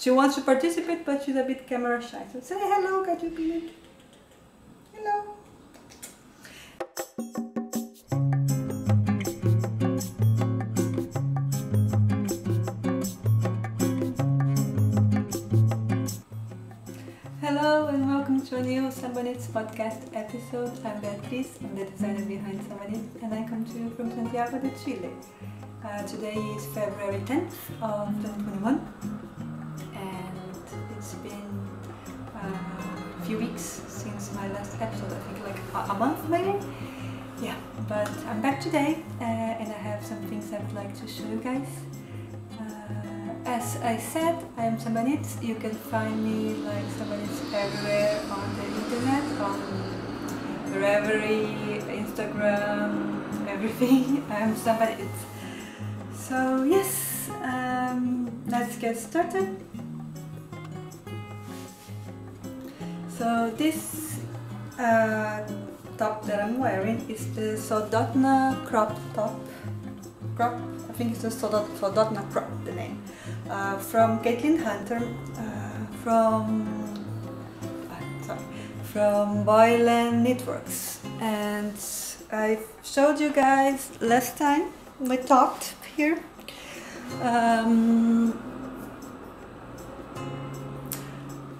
she wants to participate, but she's a bit camera shy. So say hello, Cachupina. Hello. Hello and welcome to a new Sambanits podcast episode. I'm Beatriz, I'm the designer behind Sambanits, and I come to you from Santiago de Chile. Today is February 10th of 2021, and it's been a few weeks since my last episode. I think like a month maybe. Yeah, but I'm back today, and I have some things I would like to show you guys. As I said, I am Sambanits. You can find me like Sambanits everywhere on the internet, on Ravelry, Instagram, everything. I am Sambanits. So yes, let's get started. So this top that I'm wearing is the Soldotna crop top. I think it's the Soldotna crop, the name. From Caitlin Hunter, from Boylan Knitworks, and I showed you guys last time my top here.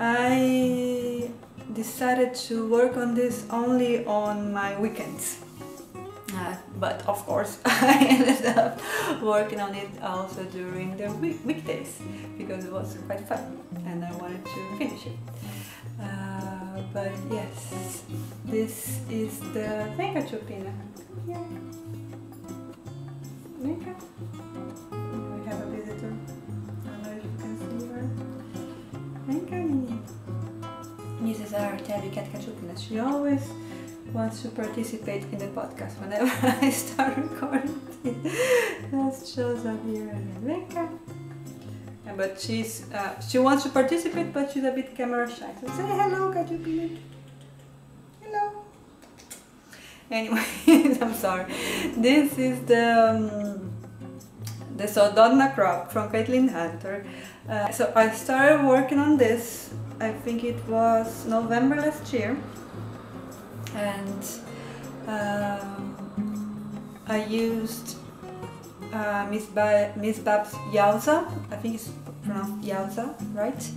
I decided to work on this only on my weekends. But of course I ended up working on it also during the weekdays because it was quite fun and I wanted to finish it. But yes, this is the Venga Chupina. Yeah. Venga. We have a visitor. I don't know if you can see her. Venga. This is our tabby cat Cachupina. She always wants to participate in the podcast whenever I start recording. That shows up here and Venga. But she wants to participate, but she's a bit camera shy. So say hello, Cachupina. Hello. Anyway, I'm sorry. This is the Soldotna crop from Caitlin Hunter. So I started working on this. I think it was November last year. And I used Miss Babs Yauza, I think it's pronounced Yauza, right?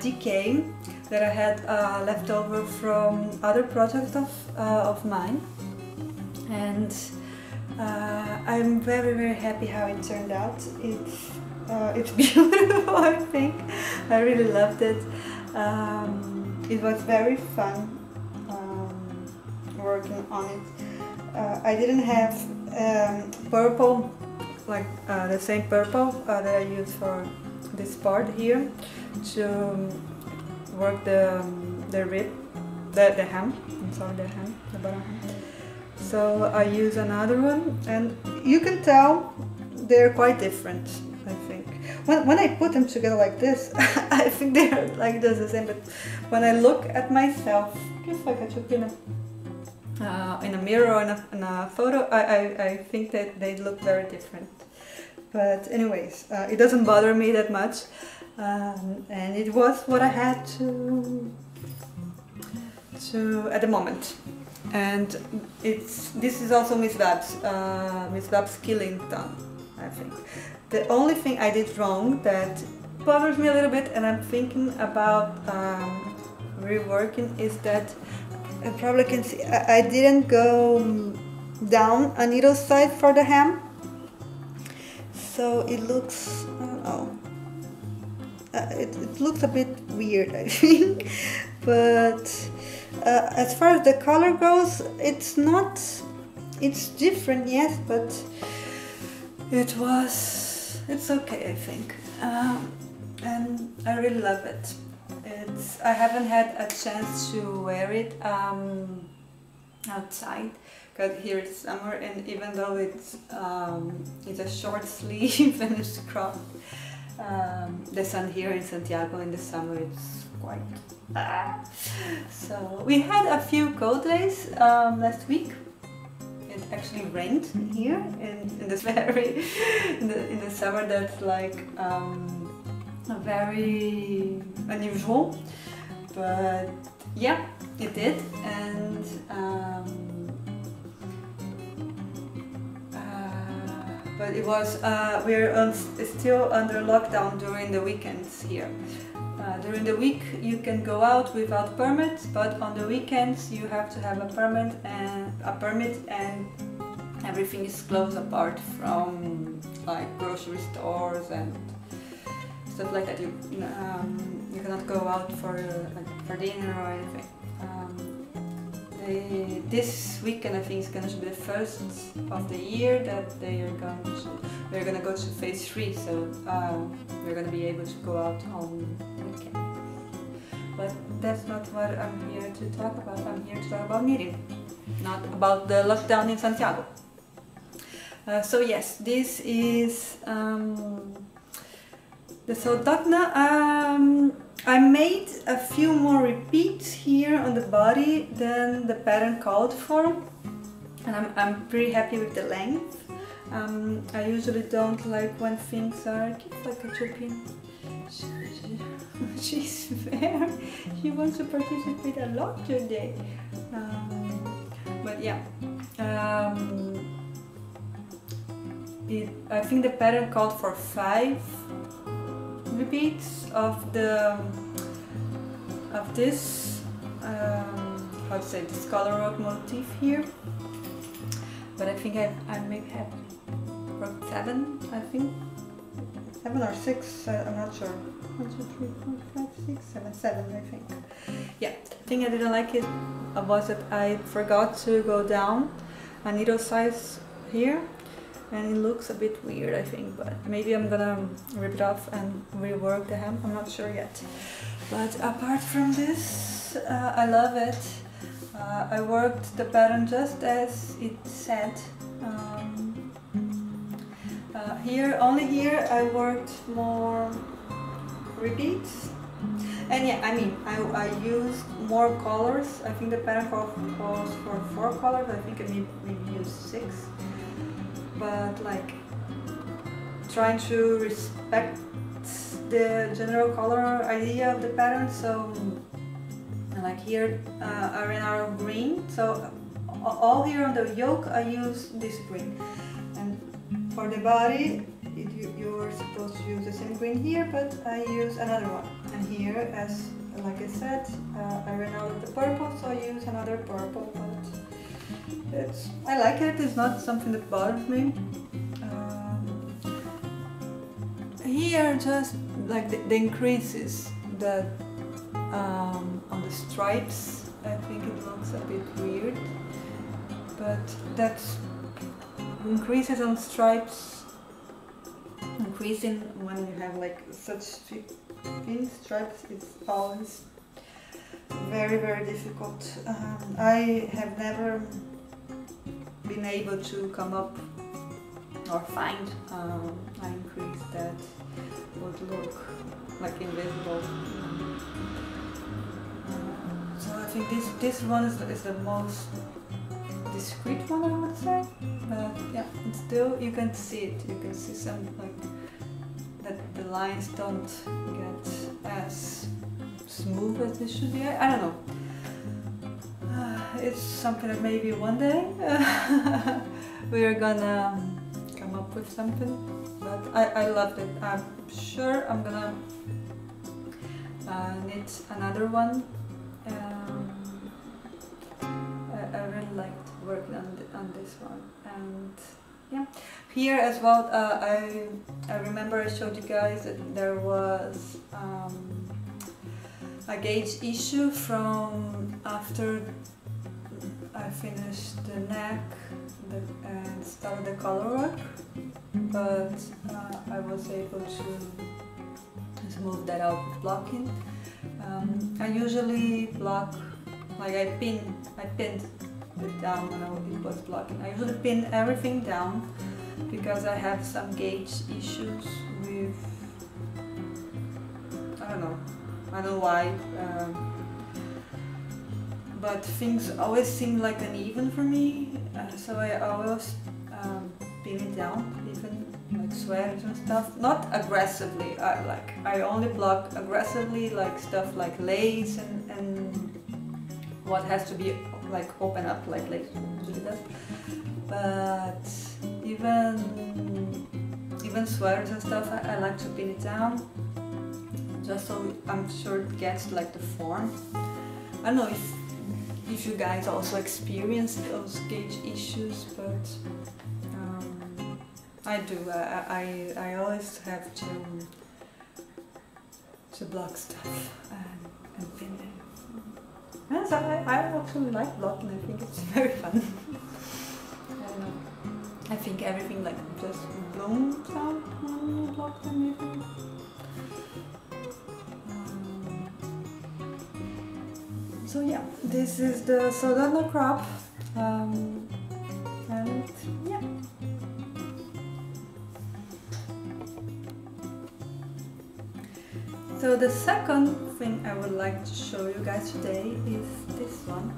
DK that I had left over from other projects of mine, and I'm very happy how it turned out. It's beautiful. I think I really loved it. It was very fun working on it. I didn't have purple, like the same purple that I used for this part here to work the rib, the hem. I'm sorry, the hem, the bottom hem. So I use another one, and you can tell they're quite different. I think when I put them together like this, I think they're like the same. But when I look at myself, just like a chupina, in a mirror or in a photo, I think that they look very different. But anyways, it doesn't bother me that much, and it was what I had to at the moment. And this is also Miss Babs Killington, I think. The only thing I did wrong that bothers me a little bit, and I'm thinking about reworking, is that you probably can see I didn't go down a needle side for the hem, so it looks, I don't know, it looks a bit weird, I think. But as far as the color goes, it's different, yes, but it's okay, I think, and I really love it. I haven't had a chance to wear it outside because here it's summer, and even though it's a short sleeve and it's cropped, the sun here in Santiago in the summer it's quite so we had a few cold days last week. It actually rained here in this in the summer. That's like very unusual, but yeah, it did. And but it was we're still under lockdown during the weekends here. During the week you can go out without permits, but on the weekends you have to have a permit, and everything is closed apart from like grocery stores and stuff like that. You cannot go out for dinner or anything. This weekend I think is going to be the first of the year that we're going to go to phase 3, so we're going to be able to go out on weekend. But that's not what I'm here to talk about. I'm here to talk about knitting, not about the lockdown in Santiago. So yes, this is the Soldotna. I made a few more repeats here on the body than the pattern called for, and I'm pretty happy with the length. I usually don't like when things are like a European. She's fair. She wants to participate a lot today. But yeah, I think the pattern called for 5 repeats of this how to say, this color work motif here, but I think I maybe have worked 7, I think 7 or 6, I'm not sure. 1, 2, 3, 4, 5, 6, 7, 7 I think. Yeah, the thing I didn't like it was that I forgot to go down a needle size here, and it looks a bit weird, I think, but maybe I'm gonna rip it off and rework the hem, I'm not sure yet. But apart from this, I love it. I worked the pattern just as it said. Only here I worked more repeats. And yeah, I mean, I used more colors. I think the pattern calls for 4 colors, I think I maybe used 6. But like, trying to respect the general color idea of the pattern, so like here I ran out of green, so all here on the yoke I use this green, and for the body you're supposed to use the same green here, but I use another one, and here, as like I said, I ran out of the purple, so I use another purple, but I like it, it's not something that bothers me. Here just like the increases that on the stripes, I think it looks a bit weird, but that's increases on stripes, increasing when you have like such thin stripes is always very, very difficult. I have never been able to come up or find an increase that would look like invisible. So I think this one is the most discreet one, I would say. But yeah, still you can see it. You can see some like that the lines don't get as smooth as they should be. I don't know. It's something that maybe one day we're gonna come up with something. But I loved it. I'm sure I'm gonna knit another one. I really liked working on this one, and yeah, here as well. I remember I showed you guys that there was a gauge issue from after I finished the neck and started the collar work, but I was able to smooth that out with blocking. I usually block, like I pinned it down when it was blocking. I usually pin everything down because I have some gauge issues with, I don't know why, but things always seem like uneven for me, so I always pin it down, even like like sweaters and stuff. Not aggressively. I only block aggressively like stuff like lace and what has to be like open up like lace usually does. But even sweaters and stuff, I like to pin it down, just so I'm sure it gets like the form. I don't know if you guys also experience those gauge issues, but I do. I always have to block stuff and pin them. Yes, I actually like blocking. I think it's very fun. I think everything like just blooms out when you block them even. So yeah, this is the Soldano crop, and yeah. So the second thing I would like to show you guys today is this one.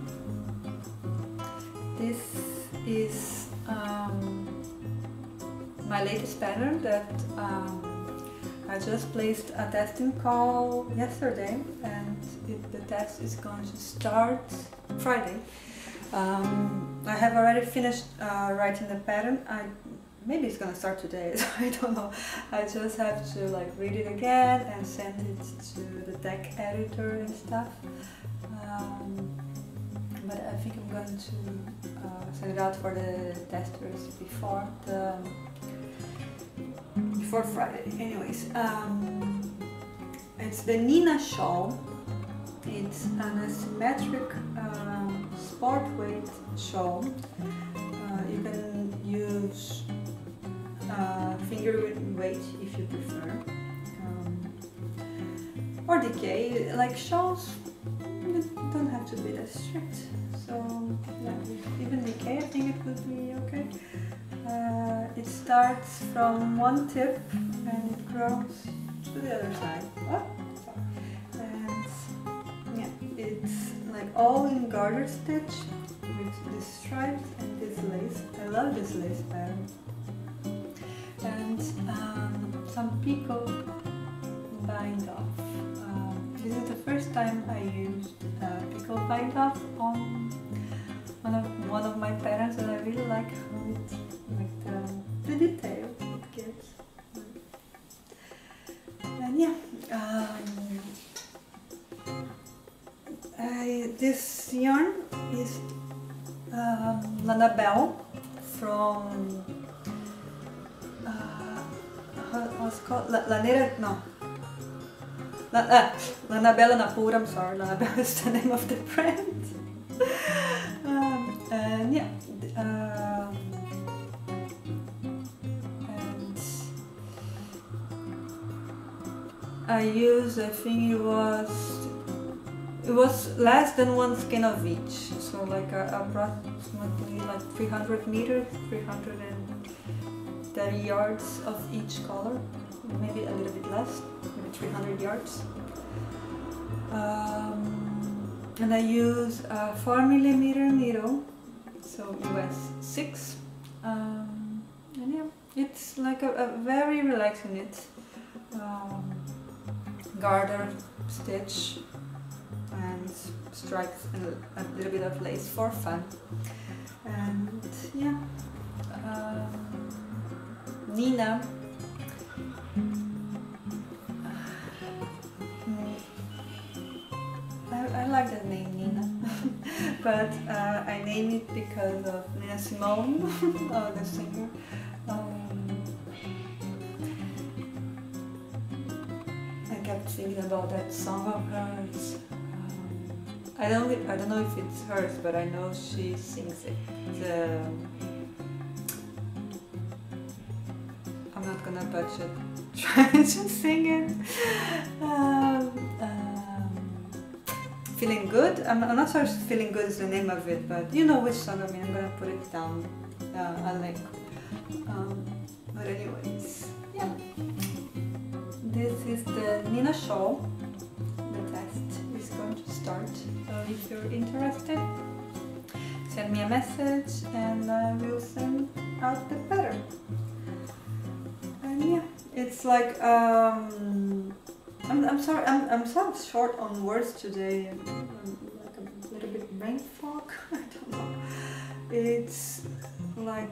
This is my latest pattern that I just placed a testing call yesterday, and the test is going to start Friday. I have already finished writing the pattern. Maybe it's gonna start today, so I don't know. I just have to like read it again and send it to the deck editor and stuff. But I think I'm going to send it out for the testers before Friday. Anyways, it's the Nina shawl. It's an asymmetric sport weight shawl. You can use finger weight if you prefer, or decay. Like shawls don't have to be that strict, so yeah, even decay I think it would be okay. It starts from one tip and it grows to the other side. Oh, and yeah, it's like all in garter stitch with these stripes and this lace. I love this lace pattern. And some picot bind off. This is the first time I used picot bind off on one of my patterns, and I really like how it, like the details it gives. And yeah, this yarn is Lanabelle from what's it called? Lanera? No. Lanabella Napura, I'm sorry, Lanabella is the name of the brand. And yeah, and I used, I think it was less than one skein of each, so like approximately like 300 meters, 330 yards of each color, maybe a little bit less, maybe 300 yards. And I use a 4mm needle, so US 6, and yeah, it's like a very relaxing knit, garter stitch and stripes and a little bit of lace for fun. And yeah, Nina, I like that name, Nina, but I named it because of Nina Simone, the singer. I kept thinking about that song of hers. I don't know if it's hers, but I know she sings it. I'm not gonna butcher trying to sing it. Feeling Good. I'm not sure if Feeling Good is the name of it, but you know which song I mean. I'm gonna put it down, a link. But anyways, yeah. This is the Nina shawl. The test is going to start. So if you're interested, send me a message and I will send out the pattern. And yeah, it's like I'm sorry, I'm so short on words today. I'm like a little bit brain fog. I don't know. It's like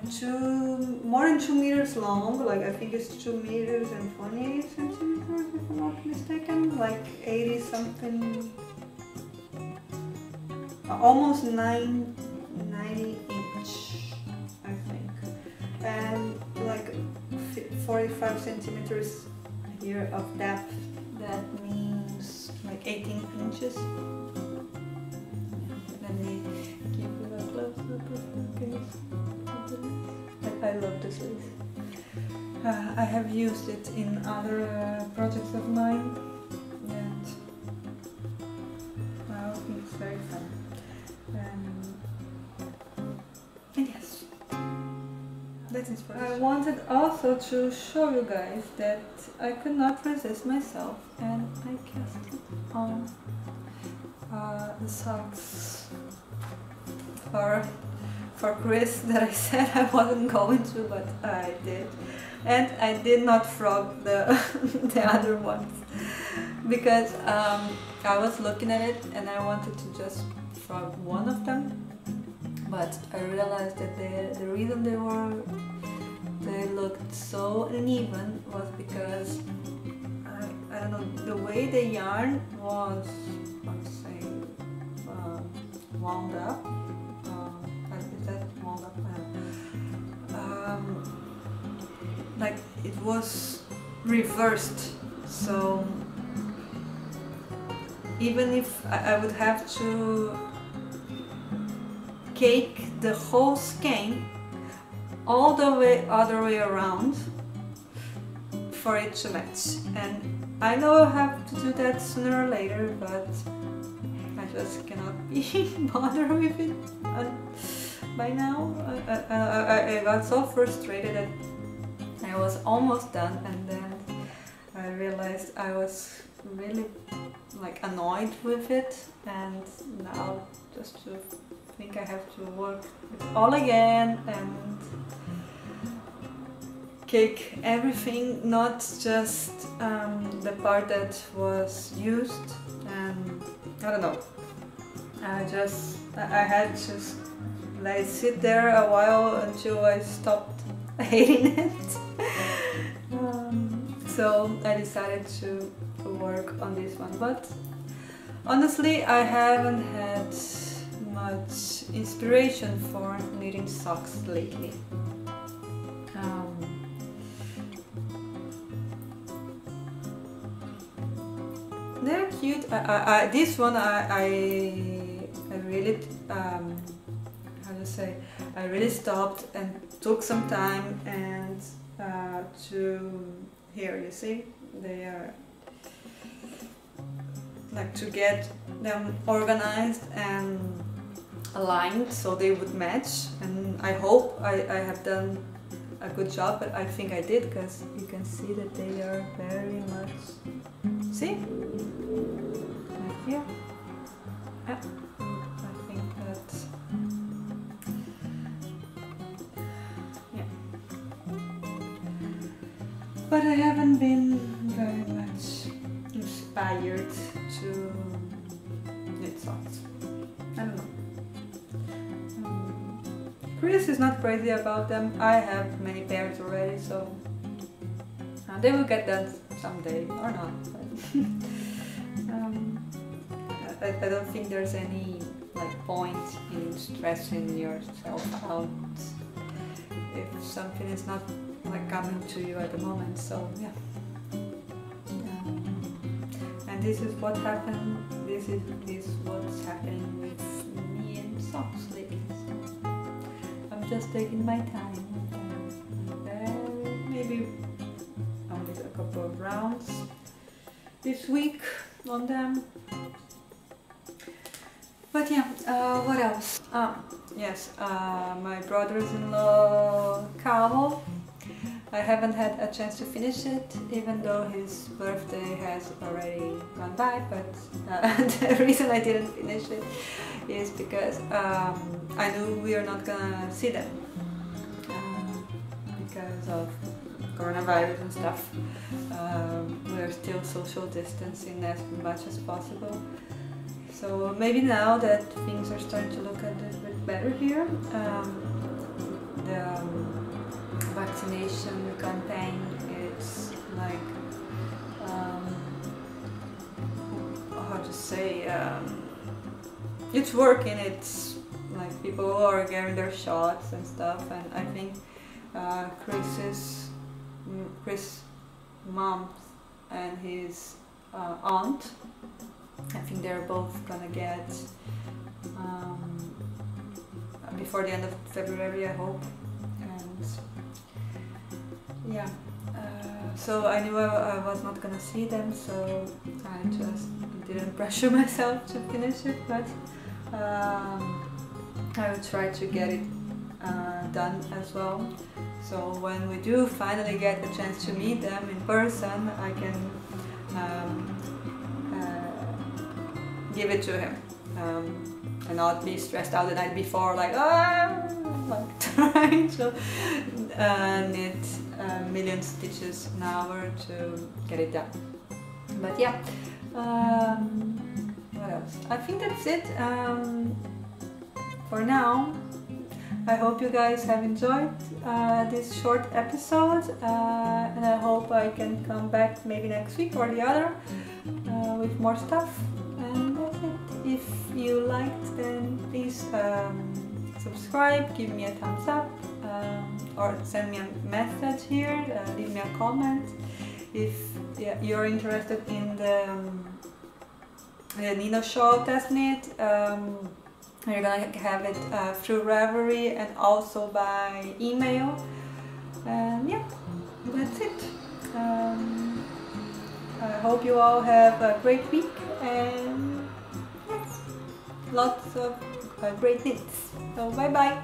more than 2 meters long. Like I think it's 2 meters and 20 centimeters, if I'm not mistaken. Like 80 something, almost 90 inch, I think, and like 45 centimeters here of depth. That means like 18 inches. Let me give you a close up of the case. I love this lace. I have used it in other projects of mine, and I think it's very fun. And yes, that's inspiration. I wanted also to show you guys that I could not resist myself, and I cast it on the socks for Chris that I said I wasn't going to, but I did. And I did not frog the the other ones because I was looking at it and I wanted to just frog one of them, but I realized that the reason they looked so uneven was because I don't know, the way the yarn was, let's say, wound up. Is that wound up? Like it was reversed, so even if I would have to cake the whole skein all the way other way around for it to match, and I know I'll have to do that sooner or later, but I just cannot be bothered with it by now. I got so frustrated that I was almost done, and then I realized I was really like annoyed with it, and now just to think I have to work it all again and cake everything, not just the part that was used, and I don't know, I had to let it sit there a while until I stopped hating it. So I decided to work on this one, but honestly I haven't had much inspiration for knitting socks lately. They're cute. This one I really how to say, I really stopped and took some time and here you see they are like to get them organized and aligned so they would match, and I hope I have done a good job, but I think I did, because you can see that they are very much, see? Right here. Yeah. I think that's, yeah. But I haven't been very much inspired to knit socks. I don't know. Chris is not crazy about them. I have many pairs already, so they will get that someday or not. I don't think there's any like point in stressing yourself out if something is not like coming to you at the moment. So yeah. And this is what happened. This is what's happening with me and socks lately. So I'm just taking my time. Maybe only a couple of rounds this week on them. But yeah, what else? Yes, my brother-in-law Carlo. I haven't had a chance to finish it, even though his birthday has already gone by, but the reason I didn't finish it is because I knew we are not gonna see them because of coronavirus and stuff. We're still social distancing as much as possible. So maybe now that things are starting to look a little bit better here, the vaccination campaign, it's like, how to say, it's working. It's like people are getting their shots and stuff, and I think Chris' mom and his aunt, I think they're both gonna get before the end of February, I hope. And yeah, so I knew I was not gonna see them, so I just didn't pressure myself to finish it, but I will try to get it done as well. So when we do finally get the chance to meet them in person, I can give it to him and not be stressed out the night before, like trying to knit a million stitches an hour to get it done. But yeah, what else? I think that's it for now. I hope you guys have enjoyed this short episode, and I hope I can come back maybe next week or the other with more stuff. And that's it. If you liked, then please subscribe, give me a thumbs up, or send me a message here, leave me a comment. If you're interested in the Nino Shawl test knit, you're gonna have it through Ravelry and also by email. And yeah, that's it. I hope you all have a great week, and yes, lots of great knits. So bye bye.